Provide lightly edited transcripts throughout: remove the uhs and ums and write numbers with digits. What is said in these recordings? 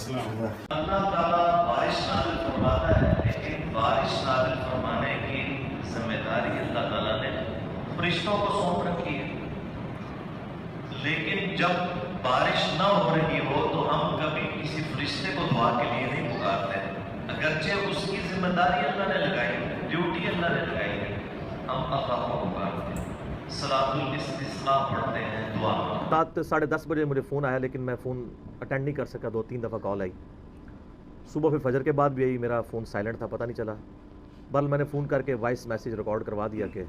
اللہ تعالیٰ بارش نازل فرماتا ہے، لیکن بارش نازل فرمانے کی ذمہ داری اللہ تعالیٰ نے فرشتوں کو سونپ رکھی ہے۔ لیکن جب بارش نہ ہو رہی ہو تو ہم کبھی کسی فرشتے کو دعا کے لیے نہیں پکارتے، اگرچہ اس کی ذمہ داری اللہ نے لگائی ہے، ڈیوٹی اللہ نے لگائی ہے، ہم اللہ کو پکارتے ہیں، صلاۃ الاستسقاء پڑھتے ہیں، دعا رات 10:30 بجے مجھے فون آیا، لیکن میں فون اٹینڈ نہیں کر سکا، 2-3 دفعہ کال آئی۔ صبح پھر فجر کے بعد بھی آئی، میرا فون سائلنٹ تھا، پتہ نہیں چلا۔ بل میں نے فون کر کے وائس میسیج ریکارڈ کروا دیا کہ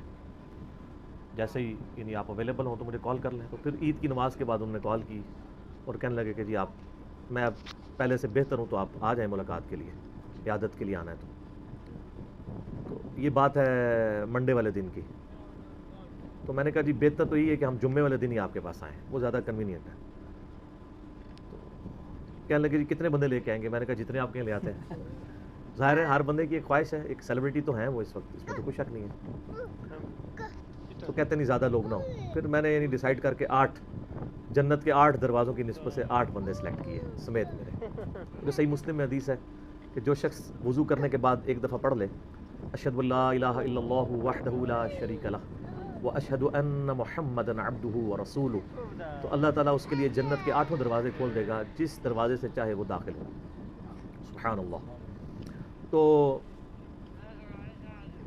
جیسے ہی یعنی آپ اویلیبل ہوں تو مجھے کال کر لیں۔ تو پھر عید کی نماز کے بعد انہوں نے کال کی اور کہنے لگے کہ جی آپ، میں اب پہلے سے بہتر ہوں تو آپ آ جائیں ملاقات کے لیے، عیادت کے لیے آنا ہے تو یہ بات ہے منڈے والے دن کی۔ تو میں نے کہا جی بہتر تو یہ ہے کہ ہم جمعے والے دن ہی آپ کے پاس آئیں، وہ زیادہ کنوینئنٹ ہے۔ کہنے لگے جی کتنے بندے لے کے آئیں گے؟ میں نے کہا جتنے آپ کے لے آتے ہیں۔ ظاہر ہے ہر بندے کی ایک خواہش ہے، ایک سیلیبریٹی تو ہیں وہ اس وقت، اس میں تو کوئی شک نہیں ہے۔ تو کہتے نہیں زیادہ لوگ نہ ہوں۔ پھر میں نے یعنی ڈیسائیڈ کر کے 8 جنت کے 8 دروازوں کی نسبت سے 8 بندے سلیکٹ کیے سمیت میرے، جو صحیح مسلم میں حدیث ہے کہ جو شخص وضو کرنے کے بعد ایک دفعہ پڑھ لے اشہد ان لا الہ الا اللہ وحدہ لا شریک لہ واشہد ان محمدا عبدہ ورسولہ، تو اللہ تعالیٰ اس کے لیے جنت کے 8 دروازے کھول دے گا، جس دروازے سے چاہے وہ داخل ہو۔ سبحان اللہ۔ تو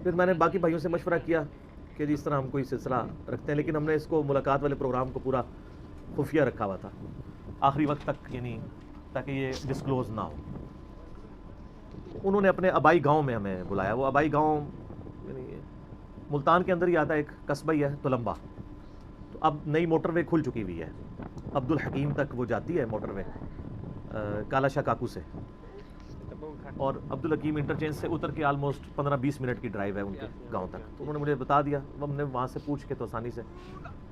پھر میں نے باقی بھائیوں سے مشورہ کیا کہ جی اس طرح ہم کوئی سلسلہ رکھتے ہیں، لیکن ہم نے اس کو ملاقات والے پروگرام کو پورا خفیہ رکھا ہوا تھا آخری وقت تک، یعنی تاکہ یہ ڈسکلوز نہ ہو۔ انہوں نے اپنے آبائی گاؤں میں ہمیں بلایا۔ وہ آبائی گاؤں یعنی ملتان کے اندر ہی آتا ہے، ایک قصبہ ہی ہے تلمبہ۔ تو اب نئی موٹر وے کھل چکی ہوئی ہے، عبد الحکیم تک وہ جاتی ہے موٹر وے کالا شاہ کاکو سے، اور عبد الحکیم انٹرچینج سے اتر کے آلموسٹ 15-20 منٹ کی ڈرائیو ہے ان کے گاؤں تک۔ تو انہوں نے مجھے بتا دیا، ہم نے وہاں سے پوچھ کے تو آسانی سے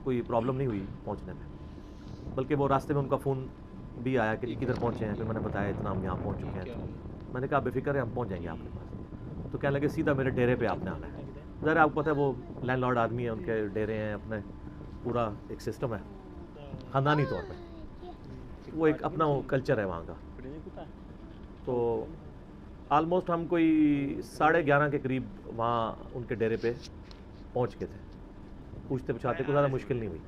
کوئی پرابلم نہیں ہوئی پہنچنے میں، بلکہ وہ راستے میں ان کا فون بھی آیا کہ کدھر پہنچے ہیں۔ پھر میں نے بتایا اتنا ہم یہاں پہنچ چکے ہیں۔ تو میں نے کہا بے فکر ہے ہم پہنچ جائیں گے آپ کے پاس۔ تو کہنے لگے سیدھا میرے ڈیرے پہ آپ نے آنا ہے۔ ظاہر آپ کو پتہ ہے وہ لینڈ لارڈ آدمی ہیں، ان کے ڈیرے ہیں، اپنے پورا ایک سسٹم ہے خاندانی طور پہ، وہ ایک اپنا کلچر ہے وہاں کا۔ تو آلموسٹ ہم کوئی 11:30 کے قریب وہاں ان کے ڈیرے پہ پہنچ گئے تھے، پوچھتے پچھاتے کوئی زیادہ مشکل نہیں ہوئی۔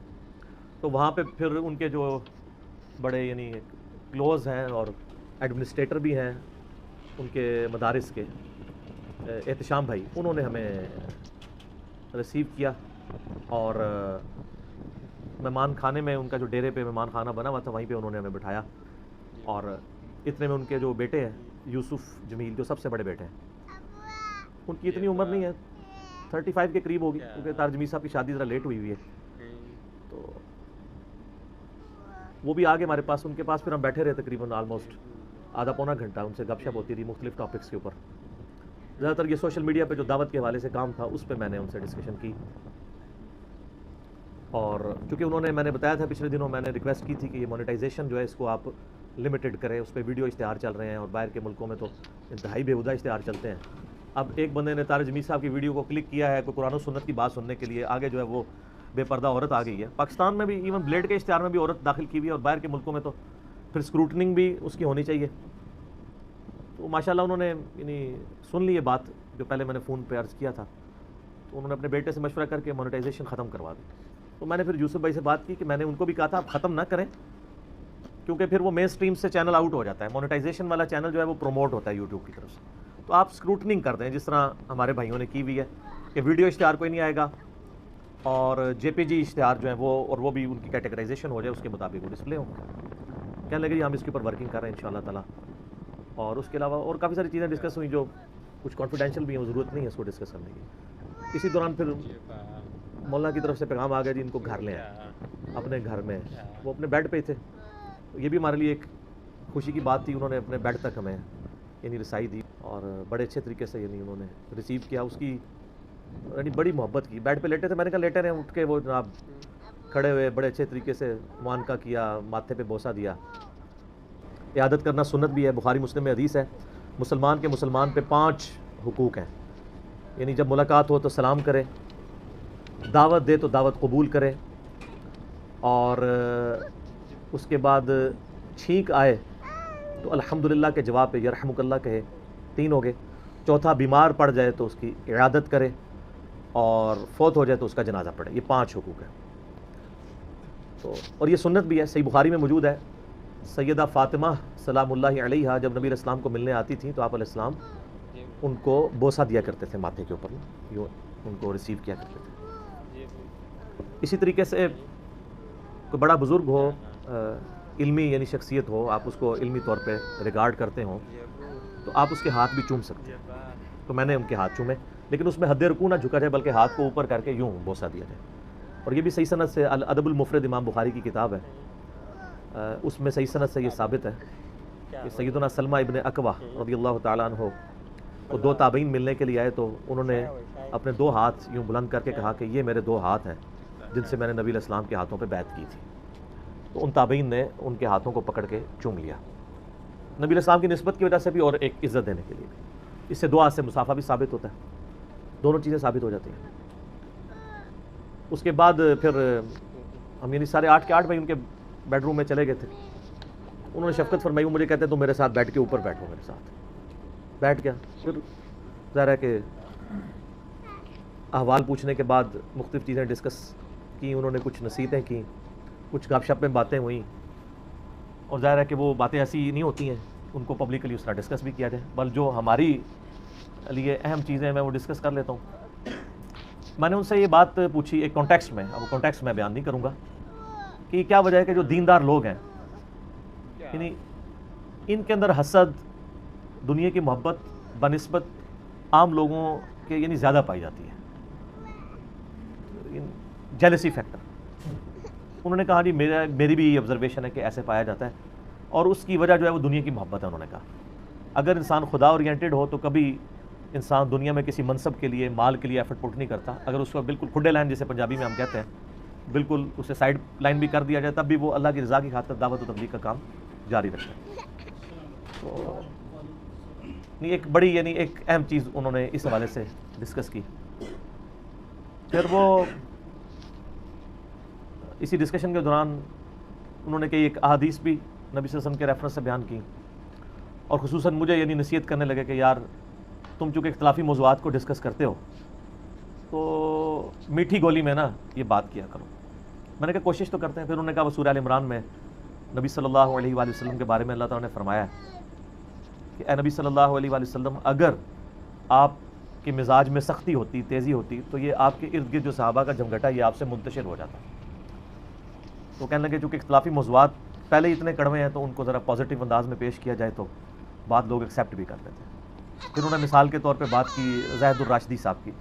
تو وہاں پہ پھر ان کے جو بڑے یعنی کلوز ہیں اور ایڈمنسٹریٹر بھی ہیں ان کے مدارس کے، احتشام بھائی، انہوں نے ہمیں ریسیو کیا، اور مہمان خانے میں ان کا جو ڈیرے پہ مہمان خانہ بنا ہوا تھا وہیں پہ انہوں نے ہمیں بٹھایا۔ اور اتنے میں ان کے جو بیٹے ہیں یوسف جمیل، جو سب سے بڑے بیٹے ہیں، ان کی اتنی عمر نہیں ہے، 35 کے قریب ہوگی، کیونکہ طاہر جمیل صاحب کی شادی ذرا لیٹ ہوئی ہے۔ تو وہ بھی آگے ہمارے پاس، ان کے پاس پھر ہم بیٹھے رہے تقریباً آلموسٹ آدھا پونا گھنٹہ، ان سے گپ شپ ہوتی رہی مختلف ٹاپکس کے اوپر۔ زیادہ تر یہ سوشل میڈیا پہ جو دعوت کے حوالے سے کام تھا اس پہ میں نے ان سے ڈسکشن کی، اور چونکہ انہوں نے، میں نے بتایا تھا پچھلے دنوں میں نے ریکویسٹ کی تھی کہ یہ مونیٹائزیشن جو ہے اس کو آپ لمیٹڈ کریں، اس پہ ویڈیو اشتہار چل رہے ہیں اور باہر کے ملکوں میں تو انتہائی بیہودہ اشتہار چلتے ہیں۔ اب ایک بندے نے طاہر جمیل صاحب کی ویڈیو کو کلک کیا ہے کوئی قرآن و سنت کی بات سننے کے لیے، آگے جو ہے وہ بے پردہ عورت آ گئی ہے۔ پاکستان میں بھی ایون بلیڈ کے اشتہار میں بھی عورت داخل کی ہوئی ہے، اور باہر کے ملکوں میں تو پھر اسکروٹننگ بھی اس کی ہونی چاہیے۔ تو ماشاءاللہ انہوں نے یعنی سن لی یہ بات جو پہلے میں نے فون پہ عرض کیا تھا، تو انہوں نے اپنے بیٹے سے مشورہ کر کے مونیٹائزیشن ختم کروا دی۔ تو میں نے پھر یوسف بھائی سے بات کی کہ میں نے ان کو بھی کہا تھا آپ ختم نہ کریں، کیونکہ پھر وہ مین سٹریم سے چینل آؤٹ ہو جاتا ہے، مونیٹائزیشن والا چینل جو ہے وہ پروموٹ ہوتا ہے یوٹیوب کی طرف سے۔ تو آپ اسکروٹننگ کر دیں جس طرح ہمارے بھائیوں نے کی ہوئی ہے کہ ویڈیو اشتہار کوئی نہیں آئے گا، اور جے پی جی اشتہار جو ہیں وہ بھی ان کی کیٹیگرائزیشن ہو جائے، اس کے مطابق وہ ڈسپلے ہوں۔ کہنے لگے جی ہم اس کے اوپر ورکنگ کر رہے ہیں انشاءاللہ تعالیٰ۔ اور اس کے علاوہ اور کافی ساری چیزیں ڈسکس ہوئیں جو کچھ کانفیڈینشیل بھی ہیں، وہ ضرورت نہیں ہے اس کو ڈسکس کرنے کی۔ اسی دوران پھر مولانا کی طرف سے پیغام آ گیا جی ان کو گھر لیں اپنے گھر میں، وہ اپنے بیڈ پہ تھے۔ یہ بھی ہمارے لیے ایک خوشی کی بات تھی، انہوں نے اپنے بیڈ تک ہمیں یعنی رسائی دی، اور بڑے اچھے طریقے سے یعنی انہوں نے ریسیو کیا، اس کی یعنی بڑی محبت کی۔ بیڈ پہ لیٹے تھے، میں نے کہا لیٹے رہے، اٹھ کے وہ جناب کھڑے ہوئے، بڑے اچھے طریقے سے معانقہ کیا، ماتھے پہ بوسہ دیا۔ عیادت کرنا سنت بھی ہے، بخاری مسلم میں حدیث ہے مسلمان کے مسلمان پہ 5 حقوق ہیں، یعنی جب ملاقات ہو تو سلام کرے، دعوت دے تو دعوت قبول کرے، اور اس کے بعد چھینک آئے تو الحمدللہ کے جواب پہ یرحمک اللہ کہے، 3 ہو گئے. چوتھا بیمار پڑ جائے تو اس کی عیادت کرے، اور فوت ہو جائے تو اس کا جنازہ پڑھے. یہ 5 حقوق ہیں. تو اور یہ سنت بھی ہے، صحیح بخاری میں موجود ہے. سیدہ فاطمہ سلام اللہ علیہا جب نبی علیہ السلام کو ملنے آتی تھیں تو آپ علیہ السلام ان کو بوسہ دیا کرتے تھے ماتھے کے اوپر، یوں ان کو ریسیو کیا کرتے تھے. اسی طریقے سے کوئی بڑا بزرگ ہو، علمی یعنی شخصیت ہو، آپ اس کو علمی طور پہ ریگارڈ کرتے ہوں تو آپ اس کے ہاتھ بھی چوم سکتے ہیں. تو میں نے ان کے ہاتھ چومے، لیکن اس میں حد رکوع نہ جھکا جائے بلکہ ہاتھ کو اوپر کر کے یوں بوسہ دیا جائے. اور یہ بھی صحیح سند سے، الادب المفرد امام بخاری کی کتاب ہے، اس میں صحیح سند سے یہ ثابت ہے کہ سیدنا سلمہ ابن اکوع رضی اللہ تعالیٰ عنہ کو 2 تابعین ملنے کے لیے آئے تو انہوں نے اپنے 2 ہاتھ یوں بلند کر کے کہا کہ یہ میرے 2 ہاتھ ہیں جن سے میں نے نبی علیہ السلام کے ہاتھوں پہ بیعت کی تھی. تو ان تابعین نے ان کے ہاتھوں کو پکڑ کے چوم لیا، نبی علیہ السلام کی نسبت کی وجہ سے بھی اور ایک عزت دینے کے لیے بھی. اس سے 2 ہاتھ سے مسافہ بھی ثابت ہوتا ہے، دونوں چیزیں ثابت ہو جاتی ہیں. اس کے بعد پھر ہم یعنی 8:30 بجے ان کے بیڈ روم میں چلے گئے تھے. انہوں نے شفقت فرمائی، وہ مجھے کہتے ہیں تم میرے ساتھ بیٹھ کے اوپر بیٹھو. میرے ساتھ بیٹھ گیا. پھر ظاہر ہے کہ احوال پوچھنے کے بعد مختلف چیزیں ڈسکس کی، انہوں نے کچھ نصیحتیں کی، کچھ گپ شپ میں باتیں ہوئیں. اور ظاہر ہے کہ وہ باتیں ایسی نہیں ہوتی ہیں ان کو پبلکلی اس طرح ڈسکس بھی کیا جائے، بل جو ہماری لیے اہم چیزیں میں وہ ڈسکس کر لیتا ہوں. میں نے ان سے یہ بات پوچھی ایک کانٹیکسٹ میں، اب وہ کانٹیکسٹ میں بیان نہیں کروں گا کہ کیا وجہ ہے کہ جو دیندار لوگ ہیں یعنی ان کے اندر حسد، دنیا کی محبت بنسبت عام لوگوں کے یعنی زیادہ پائی جاتی ہے، جیلسی فیکٹر. انہوں نے کہا جی میری بھی یہ آبزرویشن ہے کہ ایسے پایا جاتا ہے، اور اس کی وجہ جو ہے وہ دنیا کی محبت ہے. انہوں نے کہا اگر انسان خدا اورینٹڈ ہو تو کبھی انسان دنیا میں کسی منصب کے لیے، مال کے لیے ایفرٹ پٹ نہیں کرتا. اگر اس کو بالکل کھڈے لائن جسے پنجابی میں ہم کہتے ہیں، بالکل اسے سائیڈ لائن بھی کر دیا جائے تب بھی وہ اللہ کی رضا کی خاطر دعوت و تبلیغ کا کام جاری رکھتا ہے. تو ایک بڑی یعنی ایک اہم چیز انہوں نے اس حوالے سے ڈسکس کی. پھر وہ اسی ڈسکشن کے دوران انہوں نے کئی ایک احادیث بھی نبی صلی اللہ علیہ وسلم کے ریفرنس سے بیان کی، اور خصوصاً مجھے یعنی نصیحت کرنے لگے کہ یار تم چونکہ اختلافی موضوعات کو ڈسکس کرتے ہو تو میٹھی گولی میں نا یہ بات کیا کرو. میں نے کہا کوشش تو کرتے ہیں. پھر انہوں نے کہا وہ سورہ ال عمران میں نبی صلی اللہ علیہ وآلہ وسلم کے بارے میں اللہ تعالیٰ نے فرمایا ہے کہ اے نبی صلی اللہ علیہ وآلہ وسلم، اگر آپ کے مزاج میں سختی ہوتی، تیزی ہوتی، تو یہ آپ کے ارد گرد جو صحابہ کا جمگھٹا یہ آپ سے منتشر ہو جاتا. تو کہنے لگے چونکہ اختلافی موضوعات پہلے ہی اتنے کڑوے ہیں تو ان کو ذرا پازیٹیو انداز میں پیش کیا جائے تو بات لوگ ایکسیپٹ بھی کر لیتے ہیں. پھر انہوں نے مثال کے طور پہ بات کی زاہد الراشدی صاحب کی.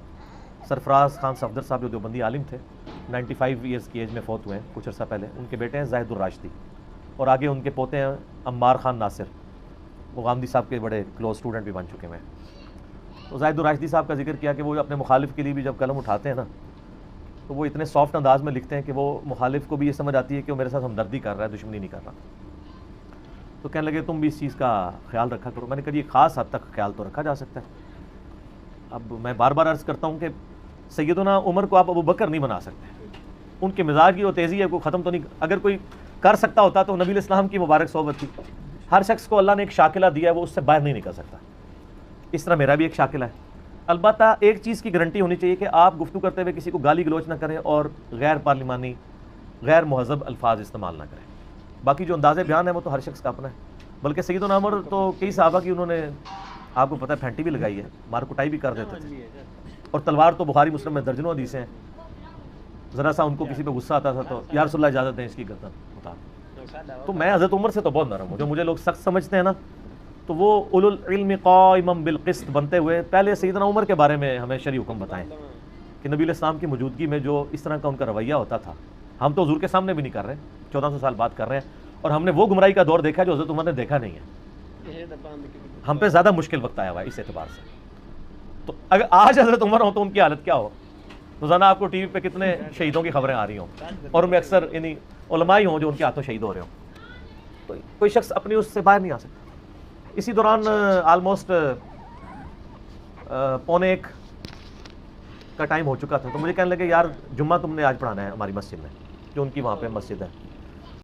سرفراز خان صفدر صاحب جو دیوبندی عالم تھے، 95 ایئرز کی ایج میں فوت ہوئے ہیں کچھ عرصہ پہلے. ان کے بیٹے ہیں زاہد الراشدی، اور آگے ان کے پوتے ہیں عمار خان ناصر، وہ غامدی صاحب کے بڑے کلوز اسٹوڈنٹ بھی بن چکے ہیں. تو زاہد الراشدی صاحب کا ذکر کیا کہ وہ اپنے مخالف کے لیے بھی جب قلم اٹھاتے ہیں نا تو وہ اتنے سافٹ انداز میں لکھتے ہیں کہ وہ مخالف کو بھی یہ سمجھ آتی ہے کہ وہ میرے ساتھ ہمدردی کر رہا ہے، دشمنی نہیں کر رہا. تو کہنے لگے تم بھی اس چیز کا خیال رکھا کرو. میں نے کہا یہ خاص حد تک خیال تو رکھا جا سکتا ہے. اب میں بار بار عرض کرتا ہوں کہ سیدنا عمر کو آپ ابو بکر نہیں بنا سکتے. ان کے مزاج کی وہ تیزی ہے، کوئی ختم تو نہیں. اگر کوئی کر سکتا ہوتا تو نبی علیہ السلام کی مبارک صحبت تھی. ہر شخص کو اللہ نے ایک شاکلہ دیا ہے، وہ اس سے باہر نہیں نکل سکتا. اس طرح میرا بھی ایک شاکلہ ہے. البتہ ایک چیز کی گارنٹی ہونی چاہیے کہ آپ گفتگو کرتے ہوئے کسی کو گالی گلوچ نہ کریں اور غیر پارلیمانی، غیر مہذب الفاظ استعمال نہ کریں. باقی جو انداز بیان ہے وہ تو ہر شخص کا اپنا ہے. بلکہ سیدنا عمر تو کئی صحابہ کی انہوں نے آپ کو پتہ ہے پھینٹی بھی لگائی ہے، مار کٹائی بھی کر دیتے تھے. اور تلوار تو بخاری مسلم میں درجنوں حدیثیں ہیں. ذرا سا ان کو کسی پہ غصہ آتا تھا تو یا رسول اللہ اجازت دیں اس کی گردن اتار. تو میں حضرت عمر سے تو بہت نرم ہوں. جو مجھے لوگ سخت سمجھتے ہیں نا تو وہ اولو العلم قائما بالقسط بنتے ہوئے پہلے سیدنا عمر کے بارے میں ہمیں شرعی حکم بتائیں کہ نبی علیہ السلام کی موجودگی میں جو اس طرح کا ان کا رویہ ہوتا تھا. ہم تو حضور کے سامنے بھی نہیں کر رہے، 1400 سال بعد کر رہے ہیں، اور ہم نے وہ گمراہی کا دور دیکھا جو حضرت عمر نے دیکھا نہیں ہے. ہم پہ زیادہ مشکل وقت آیا ہوا ہے اس اعتبار سے. تو اگر آج حضرت عمر ہوں تو ان کی حالت کیا ہو. روزانہ آپ کو ٹی وی پہ کتنے شہیدوں کی خبریں آ رہی ہوں، اور ان میں اکثر یعنی علماء ہی ہوں جو ان کے ہاتھوں شہید ہو رہے ہوں. تو کوئی شخص اپنی اس سے باہر نہیں آ سکتا. اسی دوران آلموسٹ 1:45 کا ٹائم ہو چکا تھا. تو مجھے کہنے لگے یار جمعہ تم نے آج پڑھانا ہے ہماری مسجد میں، جو ان کی وہاں پہ مسجد ہے.